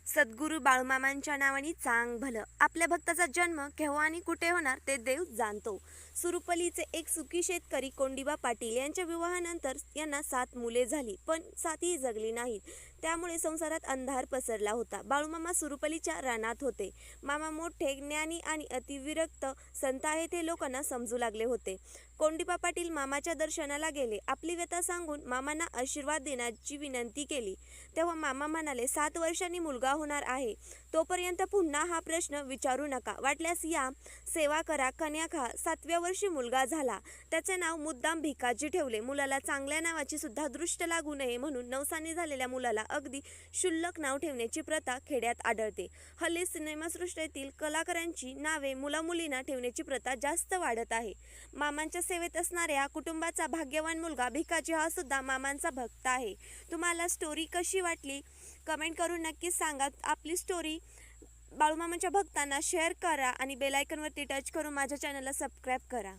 सद्गुरू बाळूमामांच्या नावाने चांग भलं. आपल्या भक्ताचा जन्म केव्हा आणि कुठे होणार ते देव जाणतो. सुरुपलीचे एक सुखी शेतकरी कोंडीबा पाटील यांच्या विवाहानंतर यांना 7 मुले झाली, पण 7ही जगली नाहीत. त्यामुळे संसारात अंधार पसरला होता. बाळूमामा सुरुपलीच्या रानात होते. मामा मोठे ज्ञानी आणि अतिविरक्त संत आहेत हे लोकांना समजू लागले होते. कोंडीबा पाटील मामाच्या दर्शनाला गेले. आपली व्यथा सांगून मामांना आशीर्वाद देण्याची विनंती केली. तेव्हा मामा म्हणाले, 7 वर्षांनी मुलगा होणार आहे, तोपर्यंत पुन्हा हा प्रश्न विचारू नका. वाटल्यास या, सेवा करा, कन्या खा. 7व्या वर्षी मुलगा झाला. त्याचे नाव मुद्दाम भिकाजी ठेवले. मुलाला चांगल्या नावाची सुद्धा दृष्ट लागू नये म्हणून नवसाने झालेल्या मुलाला अगदी क्षुल्लक नाव ठेवण्याची प्रथा खेड्यात आढळते. हल्ली सिनेमासृष्टीतील कलाकारांची नावे मुलामुलींना ठेवण्याची प्रथा जास्त वाढत आहे. मामांच्या सेवेत असणाऱ्या कुटुंबाचा भाग्यवान मुलगा भिकाजी हा सुद्धा मामांचा भक्त आहे. तुम्हाला स्टोरी कशी वाटली कमेंट करून नक्कीच सांगा. आपली स्टोरी बाळूमामांच्या भक्तांना शेअर करा आणि बेल आयकॉनवरती टच करून माझ्या चॅनलला सबस्क्राईब करा.